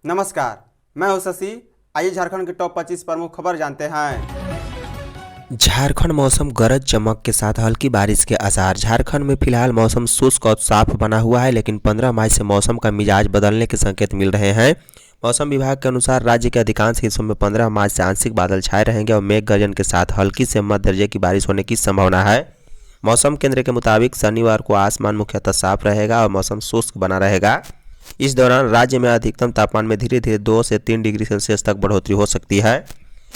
नमस्कार, मैं हूं शशि। आइए झारखंड की टॉप 25 प्रमुख खबर जानते हैं। झारखंड मौसम गरज चमक के साथ हल्की बारिश के आसार। झारखंड में फिलहाल मौसम शुष्क और साफ बना हुआ है, लेकिन 15 मई से मौसम का मिजाज बदलने के संकेत मिल रहे हैं। मौसम विभाग के अनुसार राज्य के अधिकांश हिस्सों में 15 मार्च से आंशिक बादल छाए रहेंगे और मेघ गर्जन के साथ हल्की से मध्य दर्जे की बारिश होने की संभावना है। मौसम केंद्र के मुताबिक शनिवार को आसमान मुख्यतः साफ रहेगा और मौसम शुष्क बना रहेगा। इस दौरान राज्य में अधिकतम तापमान में धीरे धीरे 2 से 3 डिग्री सेल्सियस तक बढ़ोतरी हो सकती है।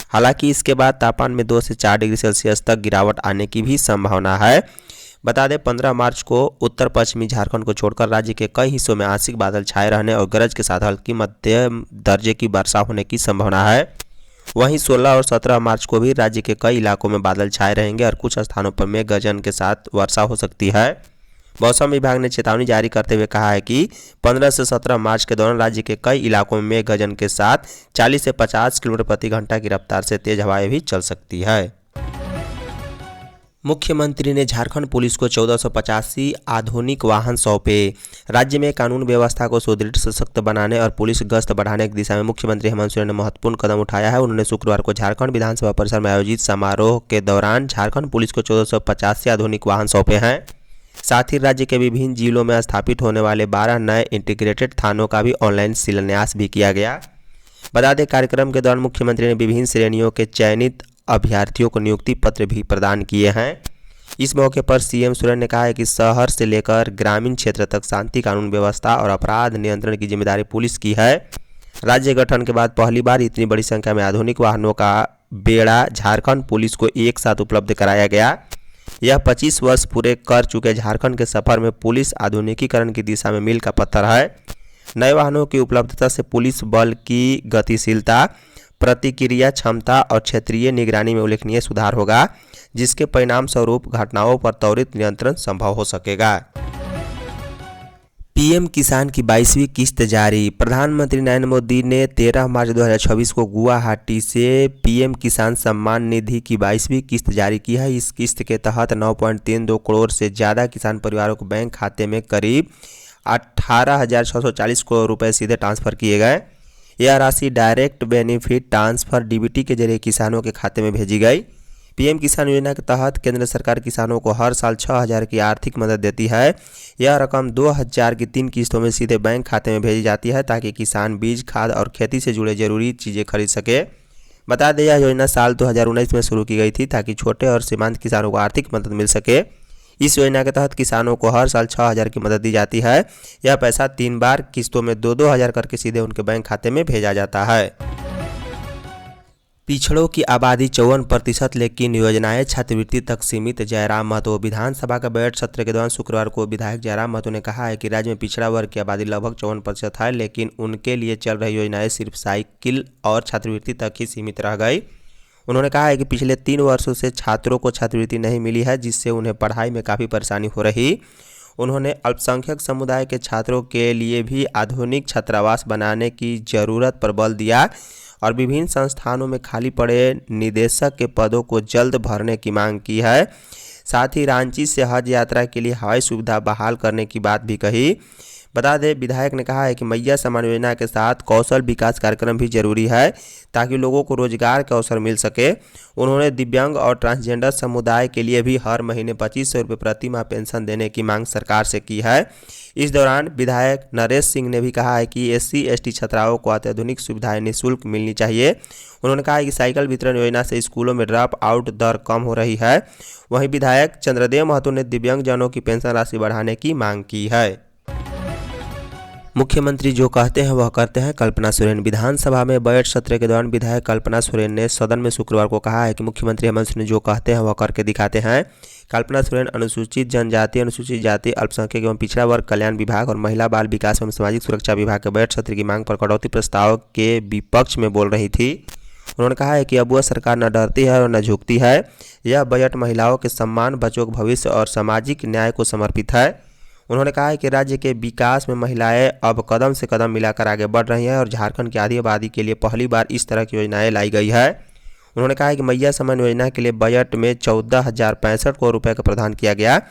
हालांकि इसके बाद तापमान में 2 से 4 डिग्री सेल्सियस तक गिरावट आने की भी संभावना है। बता दें 15 मार्च को उत्तर पश्चिमी झारखंड को छोड़कर राज्य के कई हिस्सों में आंशिक बादल छाए रहने और गरज के साथ हल्की मध्यम दर्जे की वर्षा होने की संभावना है। वहीं 16 और 17 मार्च को भी राज्य के कई इलाकों में बादल छाए रहेंगे और कुछ स्थानों पर मेघ गर्जन के साथ वर्षा हो सकती है। मौसम विभाग ने चेतावनी जारी करते हुए कहा है कि 15 से 17 मार्च के दौरान राज्य के कई इलाकों में मेघ गर्जन के साथ 40 से 50 किलोमीटर प्रति घंटा की रफ्तार से तेज हवाएं भी चल सकती है। मुख्यमंत्री ने झारखंड पुलिस को 1485 आधुनिक वाहन सौंपे। राज्य में कानून व्यवस्था को सुदृढ़ सशक्त बनाने और पुलिस गश्त बढ़ाने की दिशा में मुख्यमंत्री हेमंत सोरेन ने महत्वपूर्ण कदम उठाया है। उन्होंने शुक्रवार को झारखंड विधानसभा परिसर में आयोजित समारोह के दौरान झारखंड पुलिस को 1485 आधुनिक वाहन सौंपे हैं। साथ ही राज्य के विभिन्न जिलों में स्थापित होने वाले 12 नए इंटीग्रेटेड थानों का भी ऑनलाइन शिलान्यास भी किया गया। बता दें कार्यक्रम के दौरान मुख्यमंत्री ने विभिन्न श्रेणियों के चयनित अभ्यर्थियों को नियुक्ति पत्र भी प्रदान किए हैं। इस मौके पर सीएम सोरेन ने कहा है कि शहर से लेकर ग्रामीण क्षेत्र तक शांति कानून व्यवस्था और अपराध नियंत्रण की जिम्मेदारी पुलिस की है। राज्य गठन के बाद पहली बार इतनी बड़ी संख्या में आधुनिक वाहनों का बेड़ा झारखंड पुलिस को एक साथ उपलब्ध कराया गया। यह 25 वर्ष पूरे कर चुके झारखंड के सफर में पुलिस आधुनिकीकरण की दिशा में मील का पत्थर है। नए वाहनों की उपलब्धता से पुलिस बल की गतिशीलता, प्रतिक्रिया क्षमता और क्षेत्रीय निगरानी में उल्लेखनीय सुधार होगा, जिसके परिणाम स्वरूप घटनाओं पर त्वरित नियंत्रण संभव हो सकेगा। पीएम किसान की 22वीं किस्त जारी। प्रधानमंत्री नरेंद्र मोदी ने 13 मार्च 2026 को गुवाहाटी से पीएम किसान सम्मान निधि की 22वीं किस्त जारी की है। इस किस्त के तहत 9.32 करोड़ से ज़्यादा किसान परिवारों को बैंक खाते में करीब 18,640 करोड़ रुपए सीधे ट्रांसफर किए गए। यह राशि डायरेक्ट बेनिफिट ट्रांसफर डीबीटी के जरिए किसानों के खाते में भेजी गई। पीएम किसान योजना के तहत केंद्र सरकार किसानों को हर साल 6,000 की आर्थिक मदद देती है। यह रकम 2,000 की 3 किस्तों में सीधे बैंक खाते में भेजी जाती है, ताकि किसान बीज, खाद और खेती से जुड़े जरूरी चीज़ें खरीद सके। बता दें यह योजना साल 2019 में शुरू की गई थी, ताकि छोटे और सीमांत किसानों को आर्थिक मदद मिल सके। इस योजना के तहत किसानों को हर साल 6,000 की मदद दी जाती है। यह पैसा 3 बार किस्तों में 2-2 हज़ार करके सीधे उनके बैंक खाते में भेजा जाता है। पिछड़ों की आबादी 54%, लेकिन योजनाएं छात्रवृत्ति तक सीमित। जयराम महतो। विधानसभा का बजट सत्र के दौरान शुक्रवार को विधायक जयराम महतो ने कहा है कि राज्य में पिछड़ा वर्ग की आबादी लगभग 54% है, लेकिन उनके लिए चल रही योजनाएं सिर्फ साइकिल और छात्रवृत्ति तक ही सीमित रह गई। उन्होंने कहा है कि पिछले 3 वर्षों से छात्रों को छात्रवृत्ति नहीं मिली है, जिससे उन्हें पढ़ाई में काफ़ी परेशानी हो रही। उन्होंने अल्पसंख्यक समुदाय के छात्रों के लिए भी आधुनिक छात्रावास बनाने की ज़रूरत पर बल दिया और विभिन्न संस्थानों में खाली पड़े निदेशक के पदों को जल्द भरने की मांग की है। साथ ही रांची से हज यात्रा के लिए हवाई सुविधा बहाल करने की बात भी कही। बता दें विधायक ने कहा है कि मैया सम्मान योजना के साथ कौशल विकास कार्यक्रम भी जरूरी है, ताकि लोगों को रोजगार के अवसर मिल सके। उन्होंने दिव्यांग और ट्रांसजेंडर समुदाय के लिए भी हर महीने 2,500 रुपये प्रति माह पेंशन देने की मांग सरकार से की है। इस दौरान विधायक नरेश सिंह ने भी कहा है कि SC/ST छात्राओं को अत्याधुनिक सुविधाएं निःशुल्क मिलनी चाहिए। उन्होंने कहा है कि साइकिल वितरण योजना से स्कूलों में ड्रॉप आउट दर कम हो रही है। वहीं विधायक चंद्रदेव महतो ने दिव्यांगजनों की पेंशन राशि बढ़ाने की मांग की है। मुख्यमंत्री जो कहते हैं वह करते हैं। कल्पना सोरेन। विधानसभा में बजट सत्र के दौरान विधायक कल्पना सोरेन ने सदन में शुक्रवार को कहा है कि मुख्यमंत्री हेमंत सोरेन जो कहते हैं वह करके दिखाते हैं। कल्पना सोरेन अनुसूचित जनजाति, अनुसूचित जाति, अल्पसंख्यक एवं पिछड़ा वर्ग कल्याण विभाग और महिला बाल विकास एवं सामाजिक सुरक्षा विभाग के बजट सत्र की मांग पर कटौती प्रस्ताव के विपक्ष में बोल रही थी। उन्होंने कहा है कि अब वह सरकार न डरती है और न झुकती है। यह बजट महिलाओं के सम्मान, बच्चों के भविष्य और सामाजिक न्याय को समर्पित है। उन्होंने कहा है कि राज्य के विकास में महिलाएं अब कदम से कदम मिलाकर आगे बढ़ रही हैं और झारखंड की आधी आबादी के लिए पहली बार इस तरह की योजनाएं लाई गई है। उन्होंने कहा है कि मैया सम्मान योजना के लिए बजट में 14,065 करोड़ रुपए का प्रावधान किया गया,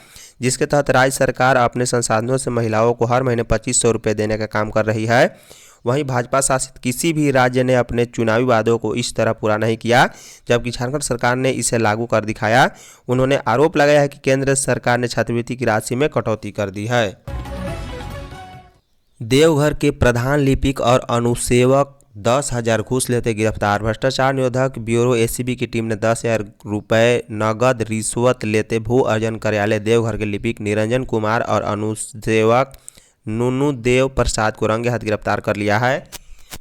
जिसके तहत राज्य सरकार अपने संसाधनों से महिलाओं को हर महीने 2500 रुपये देने का काम कर रही है। वहीं भाजपा शासित किसी भी राज्य ने अपने चुनावी वादों को इस तरह पूरा नहीं किया, जबकि झारखंड सरकार ने इसे लागू कर दिखाया। उन्होंने आरोप लगाया है कि केंद्र सरकार ने छात्रवृत्ति की राशि में कटौती कर दी है। देवघर के प्रधान लिपिक और अनुसेवक 10,000 घूस लेते गिरफ्तार। भ्रष्टाचार निरोधक ब्यूरो एसीबी की टीम ने 10,000 रुपये नगद रिश्वत लेते भू अर्जन कार्यालय देवघर के लिपिक निरंजन कुमार और अनुसेवक नुनू देव प्रसाद को रंगे हाथ गिरफ्तार कर लिया है।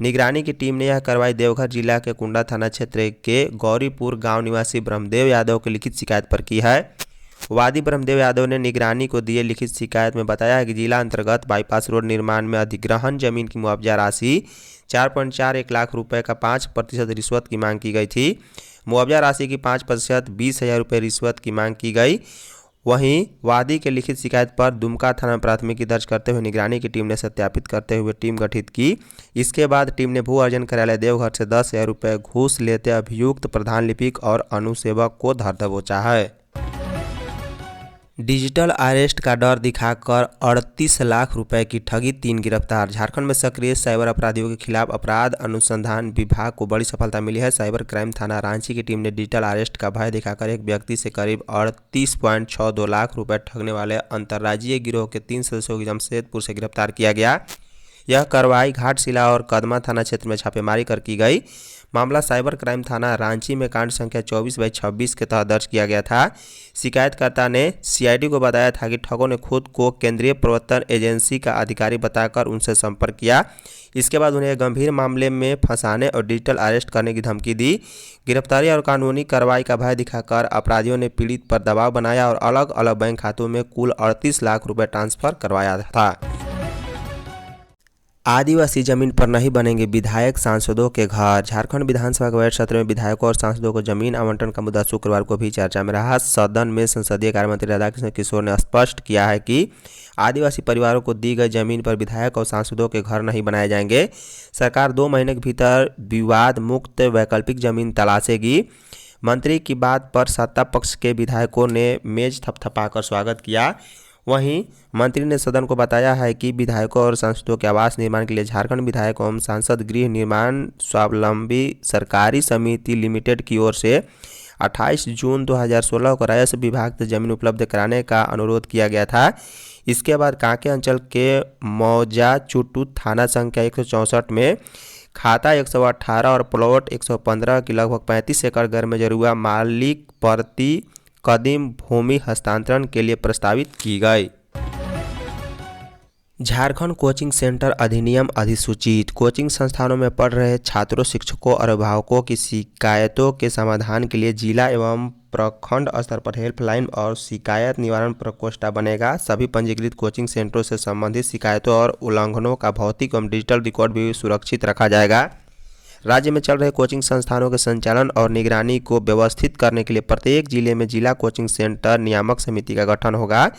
निगरानी की टीम ने यह कार्रवाई देवघर जिला के कुंडा थाना क्षेत्र के गौरीपुर गांव निवासी ब्रह्मदेव यादव की लिखित शिकायत पर की है। वादी ब्रह्मदेव यादव ने निगरानी को दिए लिखित शिकायत में बताया है कि जिला अंतर्गत बाईपास रोड निर्माण में अधिग्रहण जमीन की मुआवजा राशि 4.41 लाख रुपए का 5% रिश्वत की मांग की गई थी। मुआवजा राशि की 5% 20,000 रुपये रिश्वत की मांग की गई। वहीं वादी के लिखित शिकायत पर दुमका थाना में प्राथमिकी दर्ज करते हुए निगरानी की टीम ने सत्यापित करते हुए टीम गठित की। इसके बाद टीम ने भू अर्जन कार्यालय देवघर से 10,000 रुपये घूस लेते अभियुक्त प्रधान लिपिक और अनुसेवक को धर दबोचा है। डिजिटल अरेस्ट का डर दिखाकर 38 लाख रुपए की ठगी, 3 गिरफ्तार। झारखंड में सक्रिय साइबर अपराधियों के खिलाफ अपराध अनुसंधान विभाग को बड़ी सफलता मिली है। साइबर क्राइम थाना रांची की टीम ने डिजिटल अरेस्ट का भय दिखाकर एक व्यक्ति से करीब 38.62 लाख रुपए ठगने वाले अंतर्राज्यीय गिरोह के 3 सदस्यों की जमशेदपुर से गिरफ्तार किया गया। यह कार्रवाई घाटशिला और कदमा थाना क्षेत्र में छापेमारी कर की गई। मामला साइबर क्राइम थाना रांची में कांड संख्या 24/26 के तहत दर्ज किया गया था। शिकायतकर्ता ने सीआईडी को बताया था कि ठगों ने खुद को केंद्रीय प्रवर्तन एजेंसी का अधिकारी बताकर उनसे संपर्क किया। इसके बाद उन्हें गंभीर मामले में फंसाने और डिजिटल अरेस्ट करने की धमकी दी। गिरफ्तारी और कानूनी कार्रवाई का भय दिखाकर अपराधियों ने पीड़ित पर दबाव बनाया और अलग अलग बैंक खातों में कुल 38 लाख रुपये ट्रांसफर करवाया था। आदिवासी जमीन पर नहीं बनेंगे विधायक सांसदों के घर। झारखंड विधानसभा के बजट सत्र में विधायकों और सांसदों को जमीन आवंटन का मुद्दा शुक्रवार को भी चर्चा में रहा। सदन में संसदीय कार्य मंत्री राधाकृष्ण किशोर ने स्पष्ट किया है कि आदिवासी परिवारों को दी गई जमीन पर विधायक और सांसदों के घर नहीं बनाए जाएंगे। सरकार 2 महीने के भीतर विवाद मुक्त वैकल्पिक जमीन तलाशेगी। मंत्री की बात पर सत्ता पक्ष के विधायकों ने मेज थपथपाकर स्वागत किया। वहीं मंत्री ने सदन को बताया है कि विधायकों और सांसदों के आवास निर्माण के लिए झारखंड विधायक एवं सांसद गृह निर्माण स्वावलंबी सरकारी समिति लिमिटेड की ओर से 28 जून 2016 को राजस्व विभाग से जमीन उपलब्ध कराने का अनुरोध किया गया था। इसके बाद कांके अंचल के मौजा चुटू थाना संख्या 164 में खाता 118 और प्लॉट 115 की लगभग 35 एकड़ घर में जरूआ मालिक प्रति कदीम भूमि हस्तांतरण के लिए प्रस्तावित की गई। झारखंड कोचिंग सेंटर अधिनियम अधिसूचित। कोचिंग संस्थानों में पढ़ रहे छात्रों, शिक्षकों और अभिभावकों की शिकायतों के समाधान के लिए जिला एवं प्रखंड स्तर पर हेल्पलाइन और शिकायत निवारण प्रकोष्ठ बनेगा। सभी पंजीकृत कोचिंग सेंटरों से संबंधित शिकायतों और उल्लंघनों का भौतिक एवं डिजिटल रिकॉर्ड भी सुरक्षित रखा जाएगा। राज्य में चल रहे कोचिंग संस्थानों के संचालन और निगरानी को व्यवस्थित करने के लिए प्रत्येक जिले में जिला कोचिंग सेंटर नियामक समिति का गठन होगा।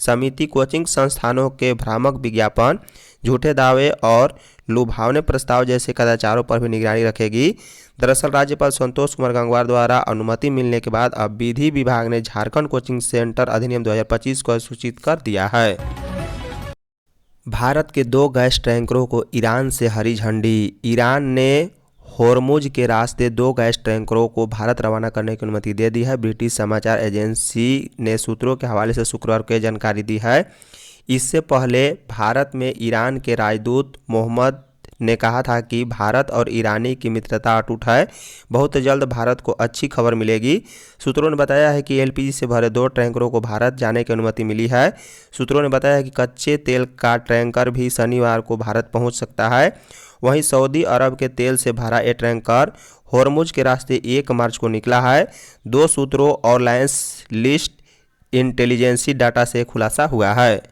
समिति कोचिंग संस्थानों के भ्रामक विज्ञापन, झूठे दावे और लुभावने प्रस्ताव जैसे कदाचारों पर भी निगरानी रखेगी। दरअसल राज्यपाल संतोष कुमार गंगवार द्वारा अनुमति मिलने के बाद अब विधि विभाग ने झारखंड कोचिंग सेंटर अधिनियम 2025 को सूचित कर दिया है। भारत के 2 गैस टैंकरों को ईरान से हरी झंडी। ईरान ने होर्मुज के रास्ते 2 गैस टैंकरों को भारत रवाना करने की अनुमति दे दी है। ब्रिटिश समाचार एजेंसी ने सूत्रों के हवाले से शुक्रवार को जानकारी दी है। इससे पहले भारत में ईरान के राजदूत मोहम्मद ने कहा था कि भारत और ईरानी की मित्रता अटूट है, बहुत जल्द भारत को अच्छी खबर मिलेगी। सूत्रों ने बताया है कि एलपीजी से भरे 2 टैंकरों को भारत जाने की अनुमति मिली है। सूत्रों ने बताया कि कच्चे तेल का टैंकर भी शनिवार को भारत पहुंच सकता है। वहीं सऊदी अरब के तेल से भरा ये टैंकर होर्मुज के रास्ते 1 मार्च को निकला है। 2 सूत्रों और लायंस लिस्ट इंटेलिजेंसी डाटा से खुलासा हुआ है।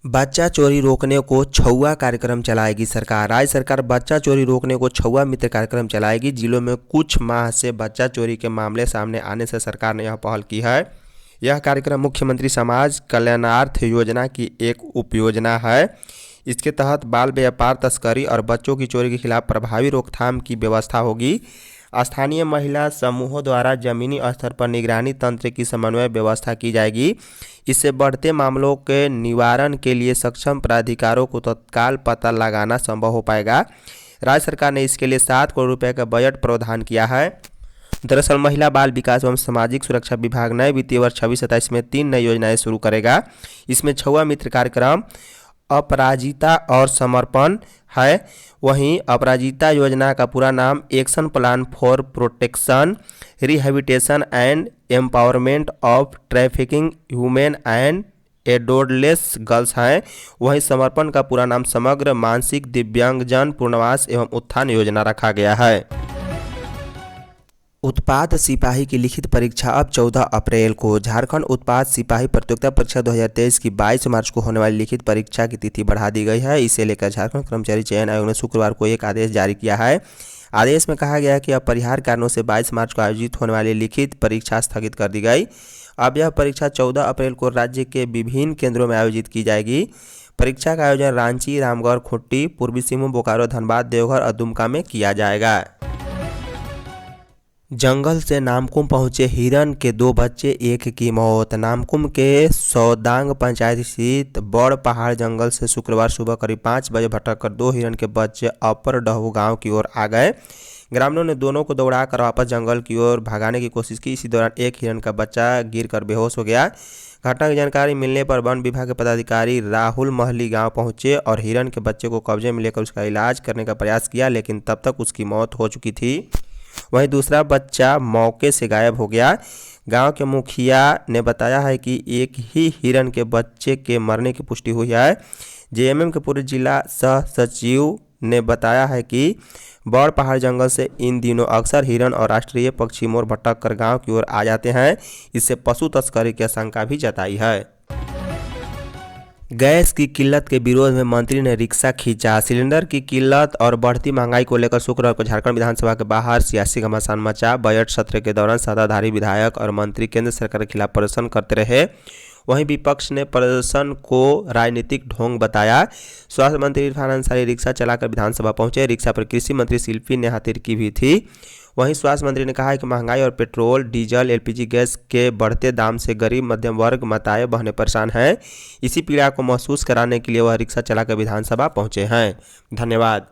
बच्चा चोरी रोकने को छुआ कार्यक्रम चलाएगी सरकार। राज्य सरकार बच्चा चोरी रोकने को छुआ मित्र कार्यक्रम चलाएगी। जिलों में कुछ माह से बच्चा चोरी के मामले सामने आने से सरकार ने यह पहल की है। यह कार्यक्रम मुख्यमंत्री समाज कल्याणार्थ योजना की एक उपयोजना है। इसके तहत बाल व्यापार, तस्करी और बच्चों की चोरी के खिलाफ प्रभावी रोकथाम की व्यवस्था होगी। स्थानीय महिला समूहों द्वारा जमीनी स्तर पर निगरानी तंत्र की समन्वय व्यवस्था की जाएगी। इससे बढ़ते मामलों के निवारण के लिए सक्षम प्राधिकारों को तत्काल पता लगाना संभव हो पाएगा। राज्य सरकार ने इसके लिए 7 करोड़ रुपए का बजट प्रावधान किया है। दरअसल महिला बाल विकास एवं सामाजिक सुरक्षा विभाग नए वित्तीय वर्ष 26-27 में 3 नई योजनाएं शुरू करेगा। इसमें छुआ मित्र कार्यक्रम, अपराजिता और समर्पण है। वहीं अपराजिता योजना का पूरा नाम action plan for protection, rehabilitation and empowerment of trafficking human and adolescent girls है। वहीं समर्पण का पूरा नाम समग्र मानसिक दिव्यांगजन पुनर्वास एवं उत्थान योजना रखा गया है। उत्पाद सिपाही की लिखित परीक्षा अब 14 अप्रैल को। झारखंड उत्पाद सिपाही प्रतियोगिता परीक्षा 2023 की 22 मार्च को होने वाली लिखित परीक्षा की तिथि बढ़ा दी गई है। इसे लेकर झारखंड कर्मचारी चयन आयोग ने शुक्रवार को एक आदेश जारी किया है। आदेश में कहा गया है कि अपरिहार्य कारणों से 22 मार्च को आयोजित होने वाली लिखित परीक्षा स्थगित कर दी गई। अब यह परीक्षा 14 अप्रैल को राज्य के विभिन्न केंद्रों में आयोजित की जाएगी। परीक्षा का आयोजन रांची, रामगढ़, खूंटी, पूर्वी सिंहभूम, बोकारो, धनबाद, देवघर और दुमका में किया जाएगा। जंगल से नामकुम पहुंचे हिरन के 2 बच्चे, एक की मौत। नामकुम के सौदांग पंचायत स्थित बड़ पहाड़ जंगल से शुक्रवार सुबह करीब 5 बजे भटककर 2 हिरन के बच्चे अपर डहू गांव की ओर आ गए। ग्रामीणों ने दोनों को दौड़ाकर वापस जंगल की ओर भगाने की कोशिश की। इसी दौरान एक हिरन का बच्चा गिरकर बेहोश हो गया। घटना की जानकारी मिलने पर वन विभाग के पदाधिकारी राहुल महली गांव पहुंचे और हिरन के बच्चे को कब्जे में लेकर उसका इलाज करने का प्रयास किया, लेकिन तब तक उसकी मौत हो चुकी थी। वहीं दूसरा बच्चा मौके से गायब हो गया। गांव के मुखिया ने बताया है कि एक ही हिरन के बच्चे के मरने की पुष्टि हुई है। जेएमएम के पूर्व जिला सह सचिव ने बताया है कि बड़ पहाड़ जंगल से इन दिनों अक्सर हिरन और राष्ट्रीय पक्षी मोर भटक कर गाँव की ओर आ जाते हैं। इससे पशु तस्करी की आशंका भी जताई है। गैस की किल्लत के विरोध में मंत्री ने रिक्शा खींचा। सिलेंडर की किल्लत और बढ़ती महंगाई को लेकर शुक्रवार को झारखंड विधानसभा के बाहर सियासी घमासान मचा। बजट सत्र के दौरान सत्ताधारी विधायक और मंत्री केंद्र सरकार के खिलाफ प्रदर्शन करते रहे। वहीं विपक्ष ने प्रदर्शन को राजनीतिक ढोंग बताया। स्वास्थ्य मंत्री इरफान अंसारी रिक्शा चलाकर विधानसभा पहुंचे। रिक्शा पर कृषि मंत्री शिल्पी नेहा तिर्की भी थी। वहीं स्वास्थ्य मंत्री ने कहा है कि महंगाई और पेट्रोल, डीजल, एलपीजी गैस के बढ़ते दाम से गरीब मध्यम वर्ग माताएं बहनें परेशान हैं। इसी पीड़ा को महसूस कराने के लिए वह रिक्शा चलाकर विधानसभा पहुंचे हैं। धन्यवाद।